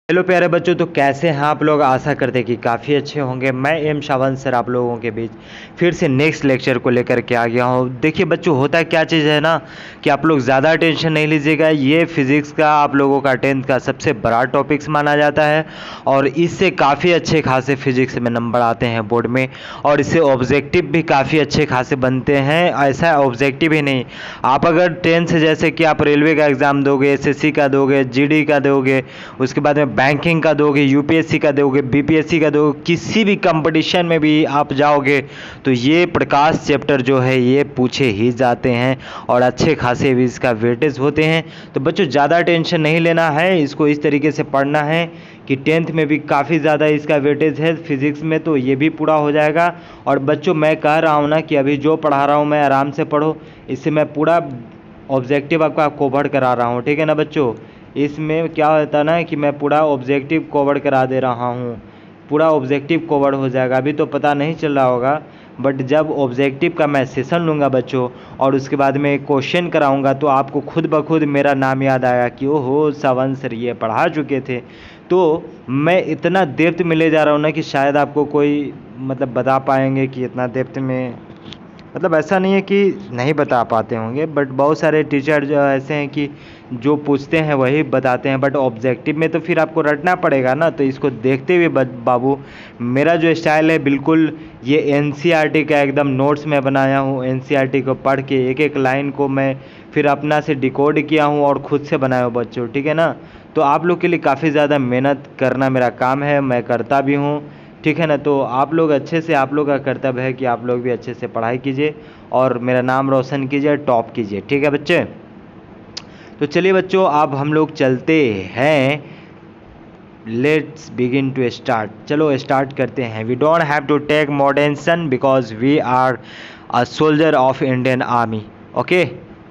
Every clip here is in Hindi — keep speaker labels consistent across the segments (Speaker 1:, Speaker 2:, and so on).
Speaker 1: हेलो प्यारे बच्चों, तो कैसे हैं आप लोग। आशा करते हैं कि काफ़ी अच्छे होंगे। मैं एम शावन सर आप लोगों के बीच फिर से नेक्स्ट लेक्चर को लेकर के आ गया हूँ। देखिए बच्चों, होता क्या चीज़ है ना कि आप लोग ज़्यादा टेंशन नहीं लीजिएगा। ये फिज़िक्स का आप लोगों का 10th का सबसे बड़ा टॉपिक्स माना जाता है और इससे काफ़ी अच्छे खासे फिज़िक्स में नंबर आते हैं बोर्ड में, और इससे ऑब्जेक्टिव भी काफ़ी अच्छे खासे बनते हैं। ऐसा ऑब्जेक्टिव ही नहीं, आप अगर 10th से जैसे कि आप रेलवे का एग्ज़ाम दोगे, एसएससी का दोगे, जीडी का दोगे, उसके बाद में बैंकिंग का दोगे, यूपीएससी का दोगे, बीपीएससी का दोगे, किसी भी कंपटीशन में भी आप जाओगे तो ये प्रकाश चैप्टर जो है ये पूछे ही जाते हैं और अच्छे खासे भी इसका वेटेज होते हैं। तो बच्चों ज़्यादा टेंशन नहीं लेना है, इसको इस तरीके से पढ़ना है कि 10th में भी काफ़ी ज़्यादा इसका वेटेज है फिज़िक्स में, तो ये भी पूरा हो जाएगा। और बच्चों मैं कह रहा हूँ ना कि अभी जो पढ़ा रहा हूँ मैं आराम से पढ़ो, इससे मैं पूरा ऑब्जेक्टिव आपका कवर करा रहा हूँ, ठीक है ना बच्चों। इसमें क्या होता है ना कि मैं पूरा ऑब्जेक्टिव कवर करा दे रहा हूँ, पूरा ऑब्जेक्टिव कवर हो जाएगा। अभी तो पता नहीं चल रहा होगा, बट जब ऑब्जेक्टिव का मैं सेशन लूँगा बच्चों और उसके बाद में क्वेश्चन कराऊँगा तो आपको खुद ब खुद मेरा नाम याद आएगा कि ओहो सावन सर ये पढ़ा चुके थे। तो मैं इतना डेप्थ में ले जा रहा हूँ ना कि शायद आपको कोई मतलब बता पाएंगे कि इतना डेप्थ में, मतलब ऐसा नहीं है कि नहीं बता पाते होंगे, बट बहुत सारे टीचर जो ऐसे हैं कि जो पूछते हैं वही बताते हैं, बट ऑब्जेक्टिव में तो फिर आपको रटना पड़ेगा ना। तो इसको देखते हुए बाबू, मेरा जो स्टाइल है बिल्कुल ये एनसीईआरटी का एकदम नोट्स में बनाया हूँ। एनसीईआरटी को पढ़ के एक एक लाइन को मैं फिर अपना से डिकोड किया हूँ और ख़ुद से बनाया हूँ बच्चों, ठीक है ना। तो आप लोग के लिए काफ़ी ज़्यादा मेहनत करना मेरा काम है, मैं करता भी हूँ, ठीक है ना। तो आप लोग अच्छे से, आप लोग का कर्तव्य है कि आप लोग भी अच्छे से पढ़ाई कीजिए और मेरा नाम रोशन कीजिए, टॉप कीजिए, ठीक है बच्चे। तो चलिए बच्चों, अब हम लोग चलते हैं, लेट्स बिगिन टू स्टार्ट। चलो स्टार्ट करते हैं। We don't have to take moderation because we are a soldier of Indian army. Okay,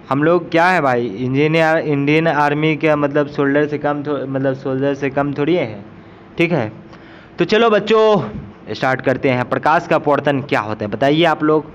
Speaker 1: हम लोग क्या है भाई, इंजीनियर, इंडियन आर्मी का मतलब सोल्जर से कम मतलब सोल्जर से कम थोड़ी है, ठीक है। तो चलो बच्चों स्टार्ट करते हैं। प्रकाश का अपवर्तन क्या होता है बताइए आप लोग,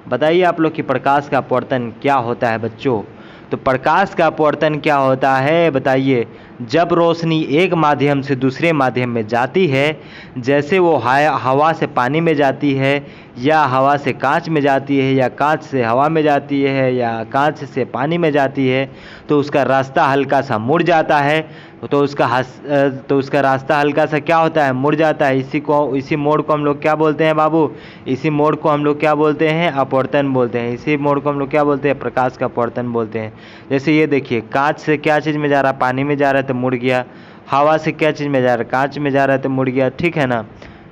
Speaker 1: बताइए आप लोग कि प्रकाश का अपवर्तन क्या होता है बच्चों। तो प्रकाश का अपवर्तन क्या होता है बताइए, जब रोशनी एक माध्यम से दूसरे माध्यम में जाती है, जैसे वो हवा से पानी में जाती है, या हवा से कांच में जाती है, या कांच से हवा में जाती है, या कांच से पानी में जाती है, तो उसका रास्ता हल्का सा मुड़ जाता है। तो उसका रास्ता हल्का सा क्या होता है, मुड़ जाता है। इसी मोड़ को हम लोग क्या बोलते हैं बाबू, इसी मोड़ को हम लोग क्या बोलते हैं, अपवर्तन बोलते हैं। इसी मोड़ को हम लोग क्या बोलते हैं, प्रकाश का अपवर्तन बोलते हैं। जैसे ये देखिए, कांच से क्या चीज़ में जा रहा है, पानी में जा रहा है तो मुड़ गया। हवा से क्या चीज़ में जा रहा है, कांच में जा रहा है तो मुड़ गया, ठीक है ना।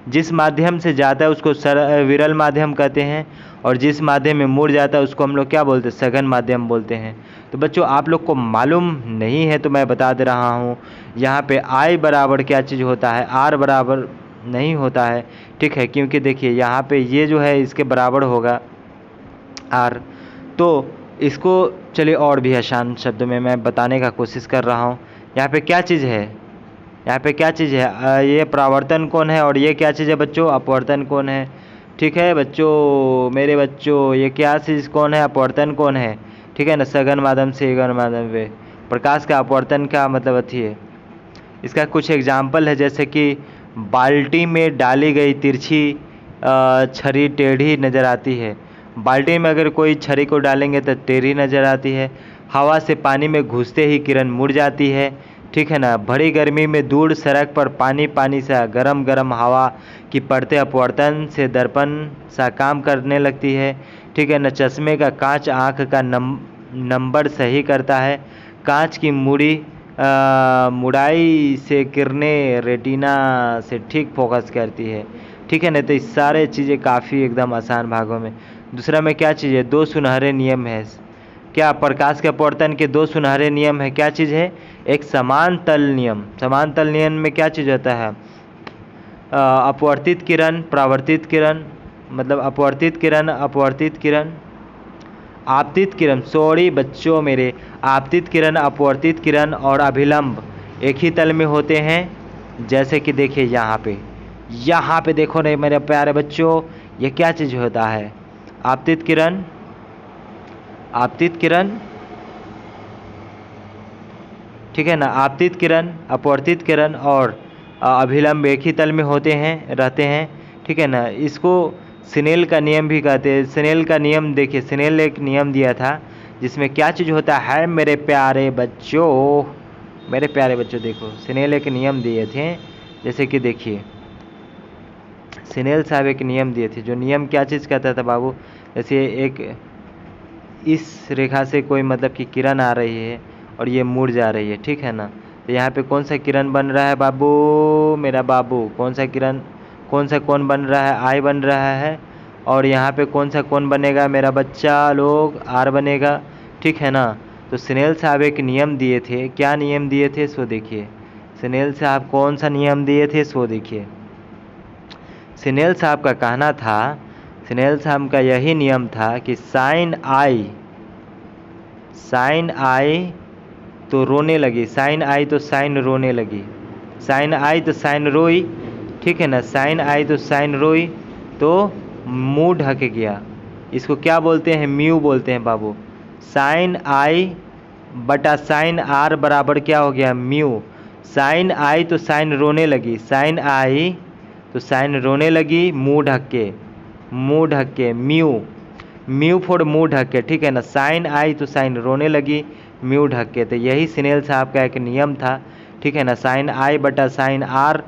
Speaker 1: जिस माध्यम से जाता है उसको विरल माध्यम कहते हैं, और जिस माध्यम में मुड़ जाता है उसको हम लोग क्या बोलते हैं, सघन माध्यम बोलते हैं। तो बच्चों आप लोग को मालूम नहीं है तो मैं बता दे रहा हूँ, यहाँ पे आई बराबर क्या चीज़ होता है, आर बराबर नहीं होता है, ठीक है। क्योंकि देखिए यहाँ पे ये जो है इसके बराबर होगा आर। तो इसको चलिए और भी आसान शब्द में मैं बताने का कोशिश कर रहा हूँ। यहाँ पे क्या चीज़ है, यहाँ पे क्या चीज़ है, ये परावर्तन कोण है, और ये क्या चीज़ है बच्चों, अपवर्तन कोण है, ठीक है बच्चों, मेरे बच्चों। ये क्या चीज़ कौन है, अपवर्तन कोण है, ठीक है ना। सघन माध्यम से गहन माध्यम में प्रकाश का अपवर्तन का मतलब अथी है। इसका कुछ एग्जाम्पल है, जैसे कि बाल्टी में डाली गई तिरछी छड़ी टेढ़ी नज़र आती है। बाल्टी में अगर कोई छड़ी को डालेंगे तो टेढ़ी नज़र आती है। हवा से पानी में घुसते ही किरण मुड़ जाती है, ठीक है ना। बड़ी गर्मी में दूर सड़क पर पानी पानी सा गरम गरम हवा की परतें अपवर्तन से दर्पण सा काम करने लगती है, ठीक है ना। चश्मे का कांच आँख का नंबर सही करता है। कांच की मुड़ाई से किरणें रेटिना से ठीक फोकस करती है, ठीक है ना। तो इस सारे चीज़ें काफ़ी एकदम आसान भागों में। दूसरा में क्या चीज़ है, दो सुनहरे नियम है। क्या प्रकाश के अपवर्तन के दो सुनहरे नियम है, क्या चीज़ है, एक समान तल नियम। समान तल नियम में क्या चीज़ होता है, अपवर्तित किरण, परावर्तित किरण, मतलब अपवर्तित किरण, अपवर्तित किरण, आपतित किरण, सॉरी बच्चों मेरे, आपतित किरण, अपवर्तित किरण और अभिलंब एक ही तल में होते हैं। जैसे कि देखिए यहाँ पे देखो नहीं मेरे प्यारे बच्चों, ये क्या चीज़ होता है, आपतित किरण, आपतित किरण, ठीक है ना। आपतित किरण, अपवर्तित किरण और अभिलंब एक ही तल में रहते हैं, ठीक है ना। इसको स्नेल का नियम भी कहते हैं। स्नेल का नियम देखिए, स्नेल एक नियम दिया था जिसमें क्या चीज़ होता है मेरे प्यारे बच्चों, मेरे प्यारे बच्चों देखो, स्नेल एक नियम दिए थे। जैसे कि देखिए, स्नेल साहब एक नियम दिए थे, जो नियम क्या चीज़ कहता था बाबू, जैसे एक इस रेखा से कोई मतलब कि किरण आ रही है और ये मुड़ जा रही है, ठीक है ना। तो यहाँ पे कौन सा किरण बन रहा है बाबू, मेरा बाबू, कौन सा किरण, कौन सा कोण बन रहा है, आई बन रहा है। और यहाँ पे कौन सा कोण बनेगा मेरा बच्चा लोग, आर बनेगा, ठीक है ना। तो स्नेल साहब एक नियम दिए थे, क्या नियम दिए थे सो देखिए। स्नेल साहब कौन सा नियम दिए थे सो देखिए। स्नेल साहब का कहना था, स्नेल साहब का यही नियम था कि साइन आई तो रोने लगी, साइन आई तो साइन रोने लगी, साइन आई तो साइन रोई, ठीक है ना। साइन आई तो साइन रोई तो मुंह ढक गया। इसको क्या बोलते हैं, म्यू बोलते हैं बाबू। साइन आई बटा साइन आर बराबर क्या हो गया, म्यू। साइन आई तो साइन रोने लगी, साइन आई तो साइन रोने लगी, मुंह ढक के, म्यू फॉर मुंह ढक के, ठीक है ना। साइन आई तो साइन रोने लगी, म्यू ढक के। तो यही स्नेल साहब का एक नियम था, ठीक है ना। साइन आई बटा साइन आर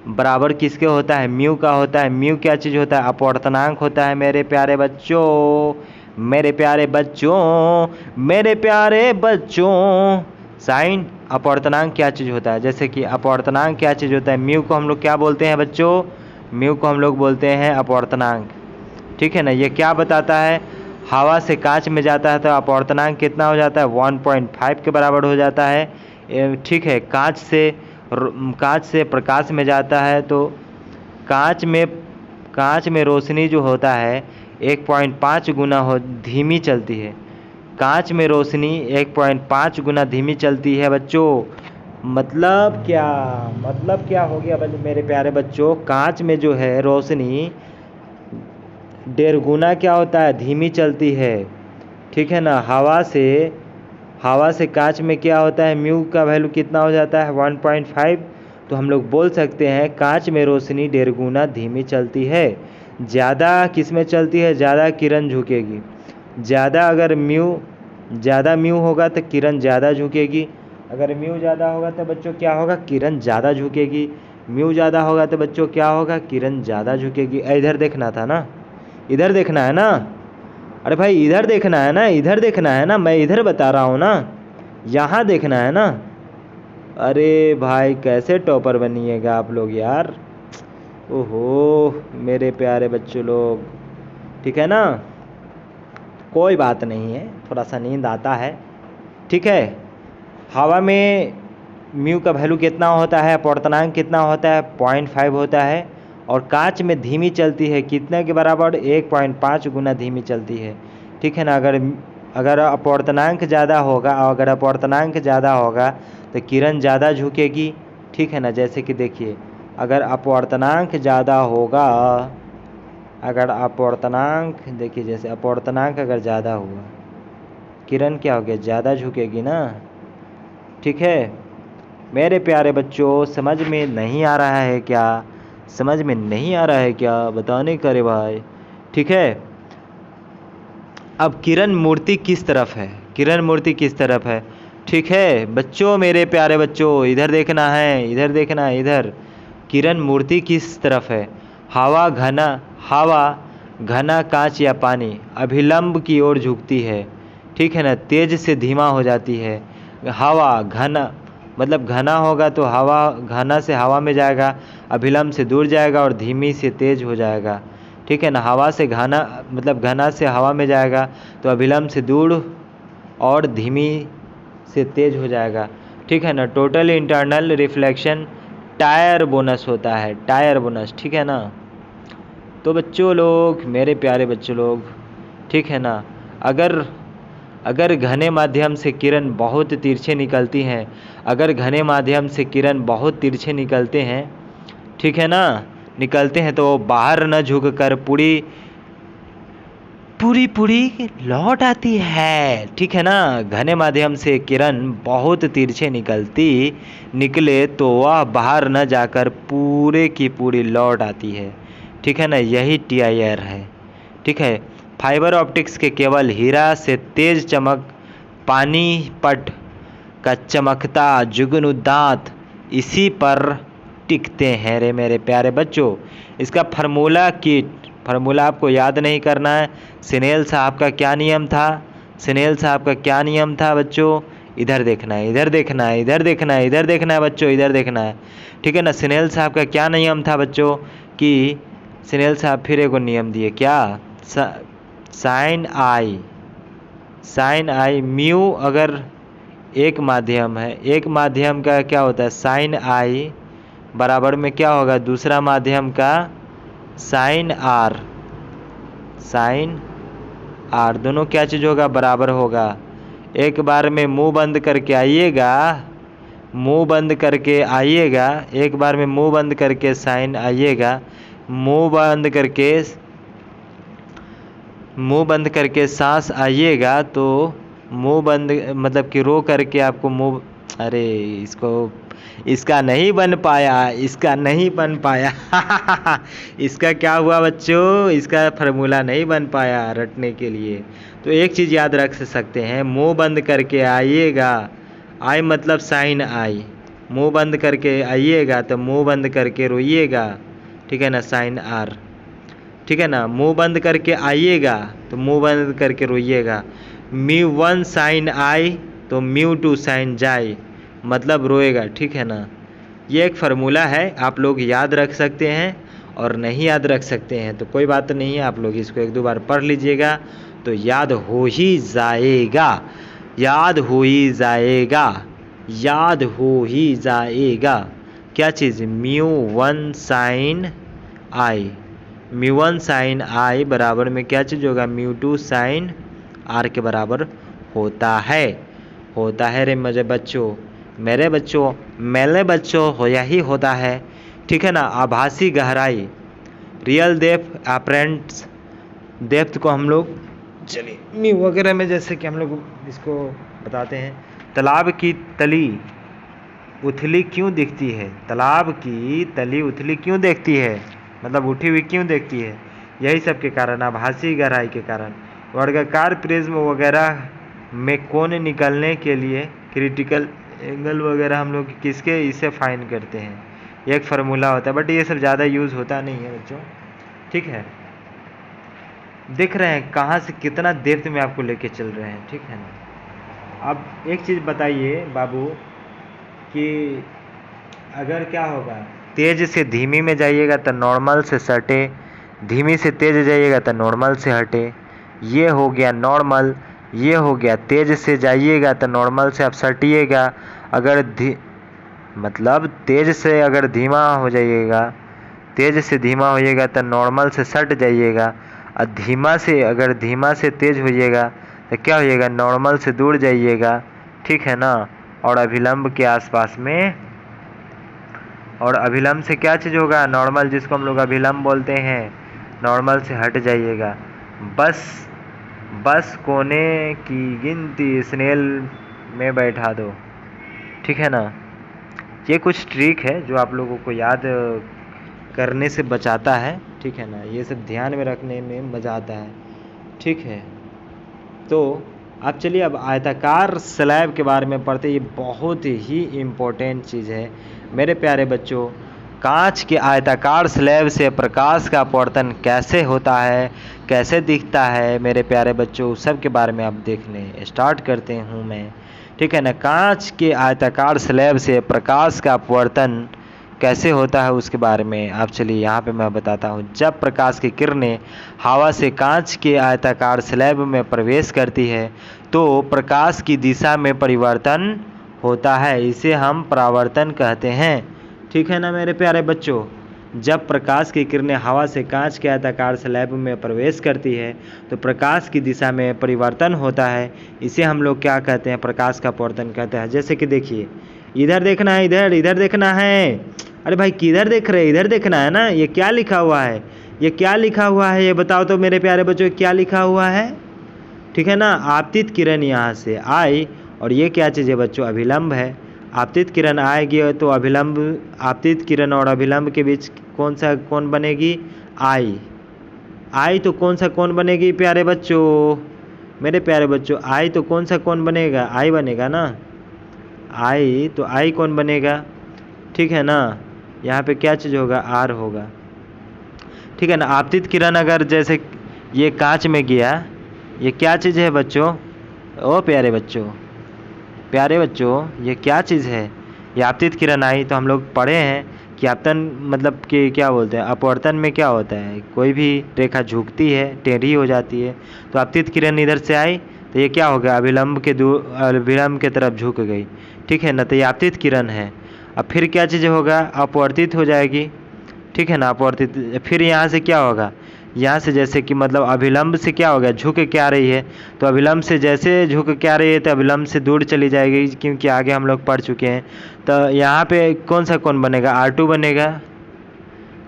Speaker 1: बराबर किसके होता है, म्यू का होता है। म्यू क्या चीज़ होता है, अपवर्तनांक होता है मेरे प्यारे बच्चों, मेरे प्यारे बच्चों, मेरे प्यारे बच्चों। साइन अपवर्तनांक क्या चीज़ होता है, जैसे कि अपवर्तनांक क्या चीज़ होता है, म्यू को हम लोग क्या बोलते हैं बच्चों, म्यू को हम लोग बोलते हैं अपवर्तनांक, ठीक है ना। ये क्या बताता है, हवा से कांच में जाता है तो अपवर्तनांक कितना हो जाता है, 1.5 के बराबर हो जाता है, ठीक है। कांच से प्रकाश में जाता है तो कांच में रोशनी जो होता है 1.5 गुना धीमी चलती है। कांच में रोशनी 1.5 गुना धीमी चलती है बच्चों। मतलब क्या हो गया मेरे प्यारे बच्चों, कांच में जो है रोशनी 1.5 गुना क्या होता है, धीमी चलती है, ठीक है ना। हवा से कांच में क्या होता है, म्यू का वैल्यू कितना हो जाता है, 1.5। तो हम लोग बोल सकते हैं कांच में रोशनी 1.5 गुना धीमी चलती है। ज़्यादा किस में चलती है, ज़्यादा किरण झुकेगी। अगर ज़्यादा म्यू होगा तो किरण ज़्यादा झुकेगी। अगर म्यू ज़्यादा होगा तो बच्चों क्या होगा, किरण ज़्यादा झुकेगी। म्यू ज़्यादा होगा तो बच्चों क्या होगा, किरण ज़्यादा झुकेगी। इधर देखना था ना, इधर देखना है ना, अरे भाई इधर देखना है ना, इधर देखना है ना, मैं इधर बता रहा हूँ ना, यहाँ देखना है ना। अरे भाई कैसे टॉपर बनिएगा आप लोग यार, ओहो मेरे प्यारे बच्चों लोग, ठीक है ना। कोई बात नहीं है, थोड़ा सा नींद आता है, ठीक है। हवा में म्यू का वैल्यू कितना होता है, अपवर्तनांक कितना होता है, 0.5 होता है। और कांच में धीमी चलती है कितने के बराबर, 1.5 गुना धीमी चलती है, ठीक है ना। अगर अपवर्तनांक ज़्यादा होगा तो किरण ज़्यादा झुकेगी, ठीक है ना। जैसे कि देखिए, अगर अपवर्तनांक ज़्यादा होगा, देखिए जैसे अपवर्तनांक अगर ज़्यादा हुआ, किरण क्या हो गया, ज़्यादा झुकेगी ना, ठीक है। मेरे प्यारे बच्चों समझ में नहीं आ रहा है क्या, समझ में नहीं आ रहा है क्या, बताने करे भाई, ठीक है। अब किरण मूर्ति किस तरफ है, ठीक है बच्चों, मेरे प्यारे बच्चों इधर देखना है, इधर। किरण मूर्ति किस तरफ है, हवा घना कांच या पानी अभिलंब की ओर झुकती है, ठीक है ना, तेज से धीमा हो जाती है। हवा घना मतलब घना होगा तो घना से हवा में जाएगा, अभिलंब से दूर जाएगा और धीमी से तेज हो जाएगा, ठीक है ना। हवा से घना से हवा में जाएगा तो अभिलंब से दूर और धीमी से तेज हो जाएगा, ठीक है ना। Total internal reflection tyre bonus होता है, ठीक है ना। तो बच्चों लोग, मेरे प्यारे बच्चों लोग, ठीक है ना, अगर घने माध्यम से किरण बहुत तिरछे निकलते हैं, ठीक है ना, तो बाहर न झुक कर पूरी पूरी लौट आती है, ठीक है ना। घने माध्यम से किरण बहुत तिरछे निकले तो वह बाहर न जाकर पूरे की पूरी लौट आती है, ठीक है ना। यही TIR है, ठीक है। फाइबर ऑप्टिक्स के केवल हीरा से तेज चमक पानीपत का चमकता जुगनू दांत इसी पर टिकते हैं रे मेरे प्यारे बच्चों। इसका फार्मूला आपको याद नहीं करना है। स्नेल साहब का क्या नियम था? स्नेल साहब का क्या नियम था बच्चों? इधर देखना है, इधर देखना है, इधर देखना है, इधर देखना है बच्चों, इधर देखना है, ठीक है ना। स्नेल साहब का क्या नियम था बच्चों? कि स्नेल साहब फिर एक नियम दिए, क्या? साइन आई म्यू अगर एक माध्यम है, एक माध्यम का क्या होता है? साइन आई बराबर में क्या होगा? दूसरा माध्यम का साइन आर दोनों क्या चीज़ होगा? बराबर होगा। एक बार में मुंह बंद करके आइएगा, एक बार में मुंह बंद करके साइन आइएगा, मुंह बंद करके सांस आइएगा, तो मुंह बंद मतलब कि रो करके आपको मुंह, अरे इसका नहीं बन पाया इसका क्या हुआ बच्चों? इसका फार्मूला नहीं बन पाया रटने के लिए। तो एक चीज़ याद रख सकते हैं, मुंह बंद करके आइएगा, आई मतलब साइन आई, मुंह बंद करके आइएगा तो मुंह बंद करके रोइएगा, ठीक है ना, साइन आर, ठीक है ना। मुंह बंद करके आइएगा तो मुंह बंद करके रोइएगा। μ1 साइन आई तो μ2 साइन जाए, मतलब रोएगा, ठीक है ना। ये एक फार्मूला है, आप लोग याद रख सकते हैं और नहीं याद रख सकते हैं तो कोई बात नहीं है, आप लोग इसको एक दो बार पढ़ लीजिएगा तो याद हो ही जाएगा, क्या चीज़? μ1 साइन आई बराबर में क्या चीज़ होगा? μ2 साइन आर के बराबर होता है रे मेरे बच्चों हो यही होता है, ठीक है ना। आभासी गहराई, रियल डेप्थ, अपरेंट डेप्थ को हम लोग चलिए म्यू वगैरह में जैसे कि हम लोग इसको बताते हैं। तालाब की तली उथली क्यों दिखती है? तालाब की तली उथली क्यों देखती है, मतलब उठी हुई क्यों देखती है? यही सब के कारण, आभासी गहराई के कारण। वर्गाकार प्रिज्म वगैरह में कोण निकलने के लिए क्रिटिकल एंगल वगैरह हम लोग किसके इसे फाइंड करते हैं, एक फार्मूला होता है, बट ये सब ज़्यादा यूज़ होता नहीं है बच्चों, ठीक है। देख रहे हैं कहाँ से कितना डेप्थ में आपको लेके चल रहे हैं, ठीक है ना। अब एक चीज़ बताइए बाबू कि अगर क्या होगा, तेज से धीमी में जाइएगा तो नॉर्मल से सटे, धीमी से तेज जाइएगा तो नॉर्मल से हटे, ये हो गया नॉर्मल, ये हो गया तेज से जाइएगा तो नॉर्मल से आप सटिएगा, अगर मतलब तेज से अगर धीमा हो जाइएगा, तेज से धीमा होइएगा तो नॉर्मल से सट जाइएगा, और अगर धीमा से तेज होइएगा तो क्या होइएगा? नॉर्मल से दूर जाइएगा, ठीक है ना। और अभिलंब के आसपास में, और अभिलंब से क्या चीज़ होगा? नॉर्मल, जिसको हम लोग अभिलंब बोलते हैं, नॉर्मल से हट जाइएगा। बस कोने की गिनती स्नेल में बैठा दो, ठीक है ना। ये कुछ ट्रिक है जो आप लोगों को याद करने से बचाता है, ठीक है ना। ये सब ध्यान में रखने में मज़ा आता है, ठीक है। तो अब चलिए अब आयताकार स्लैब के बारे में पढ़ते। ये बहुत ही इम्पोर्टेंट चीज़ है मेरे प्यारे बच्चों। कांच के आयताकार स्लैब से प्रकाश का अपवर्तन कैसे होता है, कैसे दिखता है मेरे प्यारे बच्चों, सब के बारे में आप देखने स्टार्ट करते हूँ मैं, ठीक है ना। कांच के आयताकार स्लैब से प्रकाश का अपवर्तन कैसे होता है उसके बारे में आप चलिए यहाँ पे मैं बताता हूँ। जब प्रकाश की किरणें हवा से कांच के आयताकार स्लैब में प्रवेश करती है तो प्रकाश की दिशा में परिवर्तन होता है, इसे हम परावर्तन कहते हैं, ठीक है ना मेरे प्यारे बच्चों। जब प्रकाश की किरणें हवा से कांच के आयताकार स्लैब में प्रवेश करती है तो प्रकाश की दिशा में परिवर्तन होता है, इसे हम लोग क्या कहते हैं? प्रकाश का अपवर्तन कहते हैं। जैसे कि देखिए, इधर देखना है, इधर देखना है, अरे भाई किधर देख रहे हैं? इधर देखना है ना। ये क्या लिखा हुआ है? ये क्या लिखा हुआ है, ये बताओ तो मेरे प्यारे बच्चों, क्या लिखा हुआ है? ठीक है ना, आपतित किरण यहाँ से आई, और ये क्या चीज़ है बच्चों? अभिलंब है। आपतित किरण आएगी तो अभिलंब, आपतित किरण और अभिलंब के बीच कौन बनेगी? आई। आई तो कौन सा कोण बनेगी प्यारे बच्चों? मेरे प्यारे बच्चों, आई तो कौन सा कोण बनेगा? आई बनेगा ना। आई तो आई कौन बनेगा? ठीक है ना। यहाँ पे क्या चीज़ होगा? आर होगा। ठीक है ना। आपतित किरण अगर जैसे ये कांच में गया, ये क्या चीज़ है बच्चों? ओ प्यारे बच्चों, प्यारे बच्चों, ये क्या चीज़ है? ये आपतित किरण आई तो हम लोग पढ़े हैं कि आपतन मतलब कि क्या बोलते हैं, अपवर्तन में क्या होता है, कोई भी रेखा झुकती है, टेढ़ी हो जाती है। तो आपतित किरण इधर से आई तो ये क्या हो गया? अभिलंब के तरफ झुक गई। ठीक है ना, तो ये आपतित किरण है। अब फिर क्या चीज़ होगा? अपवर्तित हो जाएगी। ठीक है ना, अपवर्तित। फिर यहाँ से क्या होगा? यहाँ से जैसे कि मतलब अभिलंब से क्या हो गया? झुक के आ रही है, तो अभिलंब से जैसे झुक के आ रही है तो अभिलंब से दूर चली जाएगी, क्योंकि आगे हम लोग पढ़ चुके हैं। तो यहाँ पे कौन सा कोण बनेगा? R2 बनेगा।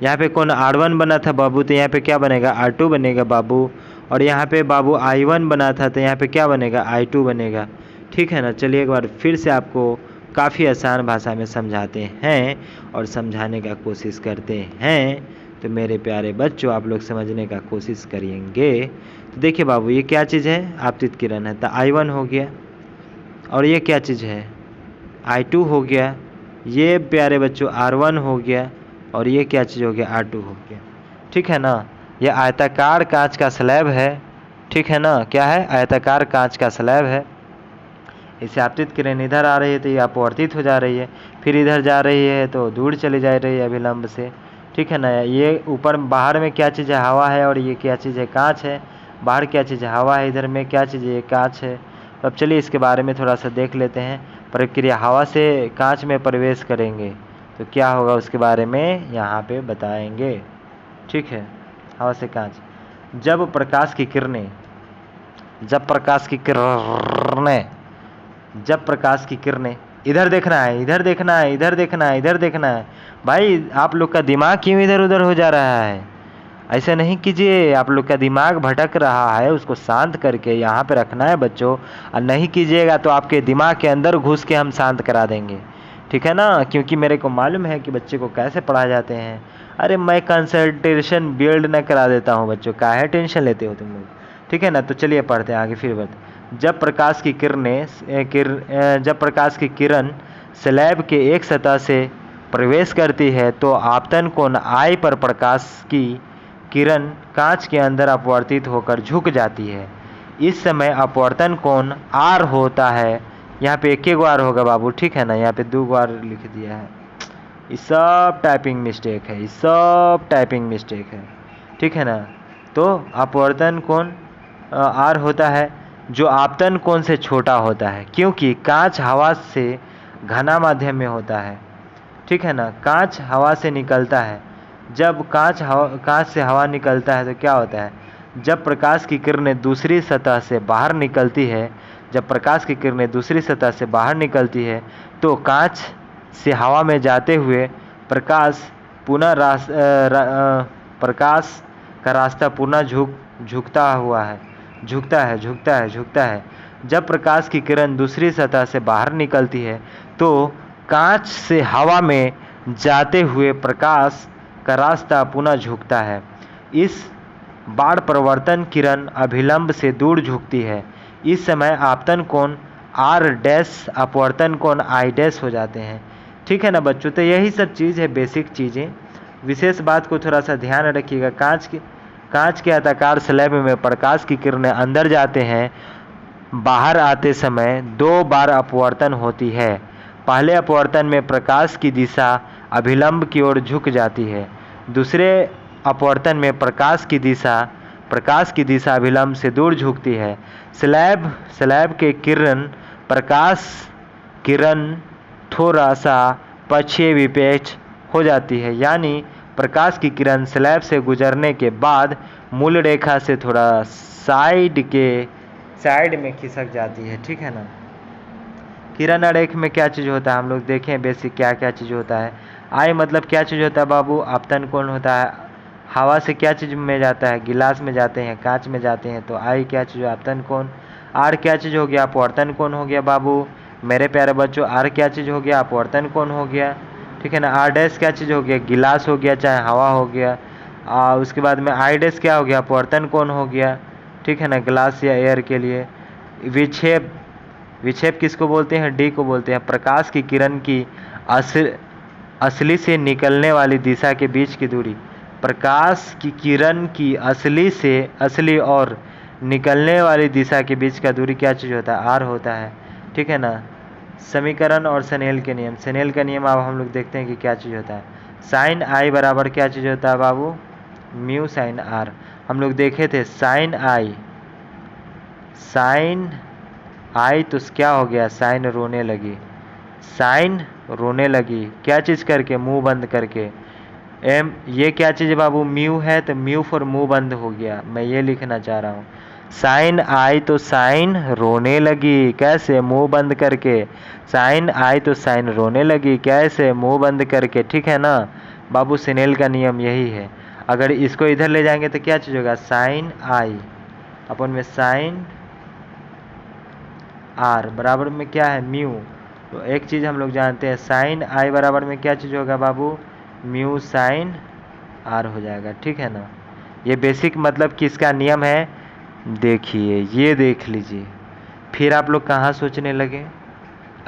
Speaker 1: यहाँ पे कोण R1 बना था बाबू, तो यहाँ पे क्या बनेगा? R2 बनेगा बाबू। और यहाँ पे बाबू I1 बना था, तो यहाँ पे क्या बनेगा? I2 बनेगा। ठीक है ना। चलिए एक बार फिर से आपको काफ़ी आसान भाषा में समझाते हैं और समझाने का कोशिश करते हैं, तो मेरे प्यारे बच्चों आप लोग समझने का कोशिश करेंगे। तो देखिए बाबू, ये क्या चीज़ है? आपतित किरण है, तो I1 हो गया। और ये क्या चीज़ है? I2 हो गया। ये प्यारे बच्चों R1 हो गया। और ये क्या चीज़ हो गया? R2 हो गया। ठीक है ना। ये आयताकार कांच का स्लैब है। ठीक है ना, क्या है? आयताकार कांच का स्लैब है। इससे आपतित किरण इधर आ रही है तो ये अपवर्तित हो जा रही है, फिर इधर जा रही है तो दूर चली जा रही है अभिलंब से। ठीक है ना। ये ऊपर बाहर में क्या चीज़ है? हवा है। और ये क्या चीज़ है? कांच है। बाहर क्या चीज़ है? हवा है। इधर में क्या चीज़ है? ये कांच है। तो अब चलिए इसके बारे में थोड़ा सा देख लेते हैं। प्रक्रिया, हवा से कांच में प्रवेश करेंगे तो क्या होगा उसके बारे में यहाँ पे बताएंगे। ठीक है। हवा से कांच, जब प्रकाश की किरणें इधर देखना है, इधर देखना है, इधर देखना है, इधर देखना है। भाई आप लोग का दिमाग क्यों इधर उधर हो जा रहा है? ऐसा नहीं कीजिए। आप लोग का दिमाग भटक रहा है, उसको शांत करके यहाँ पे रखना है बच्चों। और नहीं कीजिएगा तो आपके दिमाग के अंदर घुस के हम शांत करा देंगे। ठीक है ना, क्योंकि मेरे को मालूम है कि बच्चे को कैसे पढ़ाए जाते हैं। अरे मैं कंसंट्रेशन बिल्ड न करा देता हूँ बच्चों, काहे टेंशन लेते हो तुम लोग? ठीक है ना। तो चलिए पढ़ते हैं आगे फिर जब प्रकाश की किरण स्लैब के एक सतह से प्रवेश करती है तो आपतन कोण I पर प्रकाश की किरण कांच के अंदर अपवर्तित होकर झुक जाती है। इस समय अपवर्तन कोण R होता है। यहाँ पे एक बार होगा बाबू। ठीक है ना, यहाँ पे 2 बार लिख दिया है। ये सब टाइपिंग मिस्टेक है, ये सब टाइपिंग मिस्टेक है। ठीक है ना। तो अपवर्तन कोण R होता है, जो आपतन कोण से छोटा होता है, क्योंकि कांच हवा से घना माध्यम में होता है। ठीक है ना। कांच हवा से निकलता है। जब कांच से हवा निकलता है तो क्या होता है? जब प्रकाश की किरणें दूसरी सतह से बाहर निकलती है तो कांच से हवा में जाते हुए प्रकाश का रास्ता पुनः झुकता है। जब प्रकाश की किरण दूसरी सतह से बाहर निकलती है तो कांच से हवा में जाते हुए प्रकाश का रास्ता पुनः झुकता है। इस बाण प्रवर्तन किरण अभिलंब से दूर झुकती है। इस समय आपतन कोण R' अपवर्तन कोण I' हो जाते हैं। ठीक है ना बच्चों। तो यही सब चीज़ है, बेसिक चीज़ें। विशेष बात को थोड़ा सा ध्यान रखिएगा। कांच के आयताकार स्लैब में प्रकाश की किरणें अंदर जाते हैं। बाहर आते समय 2 बार अपवर्तन होती है। पहले अपवर्तन में प्रकाश की दिशा अभिलंब की ओर झुक जाती है। दूसरे अपवर्तन में प्रकाश की दिशा अभिलंब से दूर झुकती है। स्लैब के किरण थोड़ा सा पक्षीय विपेक्ष हो जाती है, यानी प्रकाश की किरण स्लैब से गुजरने के बाद मूल रेखा से थोड़ा साइड में खिसक जाती है। ठीक है ना। किरण आरेख में क्या चीज़ होता है हम लोग देखें बेसिक क्या क्या चीज़ होता है। I मतलब क्या चीज़ होता है बाबू? आपतन कोण होता है। हवा से क्या चीज़ में जाता है, गिलास में जाते हैं, कांच में जाते हैं। तो आई क्या चीज़ है, आपतन कोण। आर क्या चीज़ हो गया, अपवर्तन कोण हो गया बाबू मेरे प्यारे बच्चों। आर क्या चीज़ हो गया, अपवर्तन कोण हो गया, ठीक है ना। आर डैश क्या चीज़ हो गया, गिलास हो गया चाहे हवा हो गया। उसके बाद में आई डैश क्या हो गया, अपवर्तन कोण हो गया, ठीक है ना, ग्लास या एयर के लिए। विक्षेप, विक्षेप किसको बोलते हैं, डी को बोलते हैं। प्रकाश की किरण की असली से निकलने वाली दिशा के बीच की दूरी, प्रकाश की किरण की असली और निकलने वाली दिशा के बीच का दूरी क्या चीज़ होता है, आर होता है, ठीक है ना। समीकरण और स्नेल के नियम, स्नेल का नियम अब हम लोग देखते हैं कि क्या चीज़ होता है। साइन आई बराबर क्या चीज़ होता है बाबू, म्यू साइन आर। हम लोग देखे थे साइन आई तो क्या हो गया, साइन रोने लगी, साइन रोने लगी क्या चीज़ करके, मुंह बंद करके। एम ये क्या चीज़ है बाबू, म्यू है तो म्यू फॉर मुंह बंद हो गया, मैं ये लिखना चाह रहा हूँ। साइन आई तो साइन रोने लगी, कैसे, मुंह बंद करके। साइन आई तो साइन रोने लगी, कैसे, मुंह बंद करके, ठीक है ना बाबू। स्नेल का नियम यही है। अगर इसको इधर ले जाएंगे तो क्या चीज़ होगा, साइन आई अपन में साइन आर बराबर में क्या है, म्यू। तो एक चीज़ हम लोग जानते हैं, साइन आई बराबर में क्या चीज़ होगा बाबू, म्यू साइन आर हो जाएगा, ठीक है ना। ये बेसिक मतलब किसका नियम है, देखिए ये देख लीजिए। फिर आप लोग कहाँ सोचने लगे,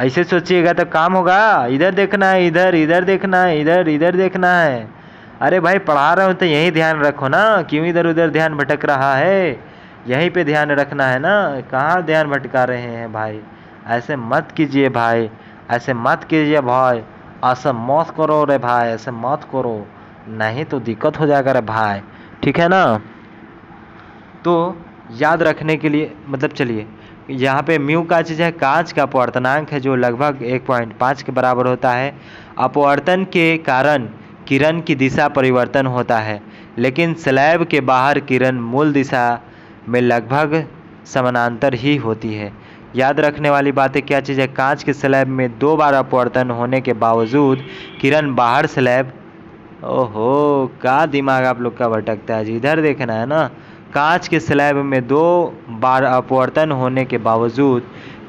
Speaker 1: ऐसे सोचिएगा तो काम होगा। इधर देखना है, इधर देखना है, इधर देखना है। अरे भाई पढ़ा रहा हूँ तो यही ध्यान रखो ना, क्यों इधर उधर ध्यान भटक रहा है, यहीं पे ध्यान रखना है ना, कहाँ ध्यान भटका रहे हैं भाई। ऐसे मत कीजिए भाई, ऐसे मत कीजिए भाई, ऐसा मत करो रे भाई, ऐसे मत करो, नहीं तो दिक्कत हो जाएगा रे भाई, ठीक है ना। तो याद रखने के लिए मतलब चलिए, यहाँ पे म्यू का चीज़ है, कांच का अपवर्तनांक है जो लगभग 1.5 के बराबर होता है। अपवर्तन के कारण किरण की दिशा परिवर्तन होता है, लेकिन स्लैब के बाहर किरण मूल दिशा में लगभग समानांतर ही होती है। याद रखने वाली बातें क्या चीज़ है, कांच के स्लैब में 2 बार अपवर्तन होने के बावजूद किरण बाहर स्लैब, ओहो का दिमाग आप लोग का भटकता है जी, इधर देखना है ना। कांच के स्लैब में 2 बार अपवर्तन होने के बावजूद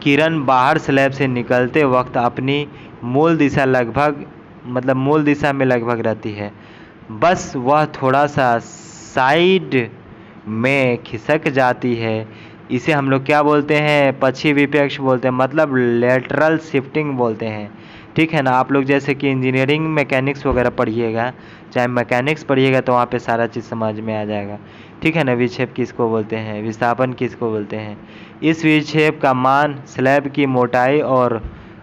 Speaker 1: किरण बाहर स्लैब से निकलते वक्त अपनी मूल दिशा में लगभग रहती है, बस वह थोड़ा सा साइड में खिसक जाती है। इसे हम लोग क्या बोलते हैं, पक्षी विपक्ष बोलते हैं, मतलब लेटरल शिफ्टिंग बोलते हैं, ठीक है ना। आप लोग जैसे कि इंजीनियरिंग मैकेनिक्स वगैरह पढ़िएगा, चाहे मैकेनिक्स पढ़िएगा तो वहाँ पे सारा चीज़ समझ में आ जाएगा, ठीक है ना। विक्षेप किसको बोलते हैं, विस्थापन किसको बोलते हैं। इस विक्षेप का मान स्लैब की मोटाई और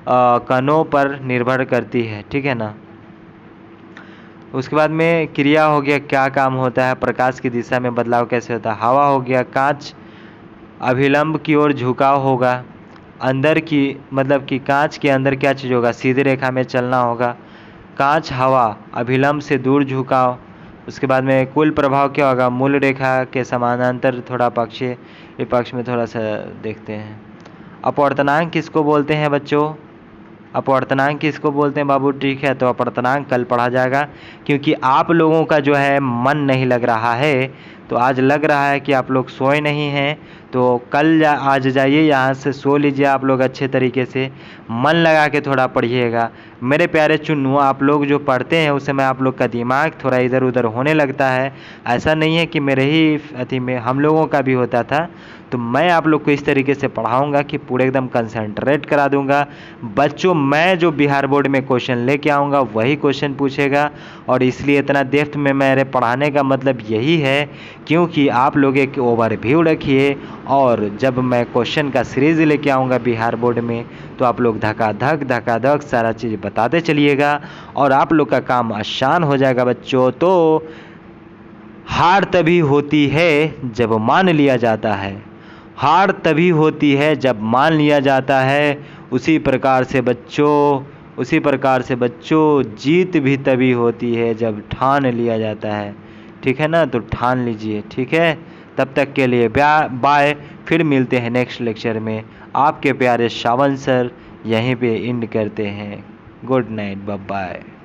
Speaker 1: कणों पर निर्भर करती है, ठीक है ना। उसके बाद में क्रिया हो गया, क्या काम होता है, प्रकाश की दिशा में बदलाव कैसे होता है। हवा हो गया, कांच अभिलंब की ओर झुकाव होगा, अंदर की मतलब कि कांच के अंदर क्या चीज़ होगा, सीधी रेखा में चलना होगा। कांच हवा अभिलंब से दूर झुकाव। उसके बाद में कुल प्रभाव क्या होगा, मूल रेखा के समानांतर थोड़ा पक्षीय विपक्ष में थोड़ा सा देखते हैं। अपवर्तनांक किसको बोलते हैं बच्चों, अपवर्तनांक किसको बोलते हैं बाबू, ठीक है। तो अपवर्तनांक कल पढ़ा जाएगा, क्योंकि आप लोगों का जो है मन नहीं लग रहा है, तो आज लग रहा है कि आप लोग सोए नहीं हैं, तो कल आज जाइए यहाँ से सो लीजिए आप लोग अच्छे तरीके से, मन लगा के थोड़ा पढ़िएगा मेरे प्यारे चुन्नू। आप लोग जो पढ़ते हैं उस समय आप लोग का दिमाग थोड़ा इधर उधर होने लगता है, ऐसा नहीं है कि मेरे ही अति में, हम लोगों का भी होता था। तो मैं आप लोग को इस तरीके से पढ़ाऊंगा कि पूरे एकदम कंसंट्रेट करा दूंगा बच्चों। मैं जो बिहार बोर्ड में क्वेश्चन लेके आऊँगा वही क्वेश्चन पूछेगा, और इसलिए इतना डेप्थ में मेरे पढ़ाने का मतलब यही है, क्योंकि आप लोग एक ओवरव्यू रखिए, और जब मैं क्वेश्चन का सीरीज़ लेके आऊँगा बिहार बोर्ड में तो आप लोग धकाधक सारा चीज़ बताते चलिएगा, और आप लोग का काम आसान हो जाएगा बच्चों। तो हार तभी होती है जब मान लिया जाता है, हार तभी होती है जब मान लिया जाता है। उसी प्रकार से बच्चों जीत भी तभी होती है जब ठान लिया जाता है, ठीक है ना। तो ठान लीजिए, ठीक है। तब तक के लिए बाय, फिर मिलते हैं नेक्स्ट लेक्चर में। आपके प्यारे श्रावण सर यहीं पे एंड करते हैं। Good night, bye bye.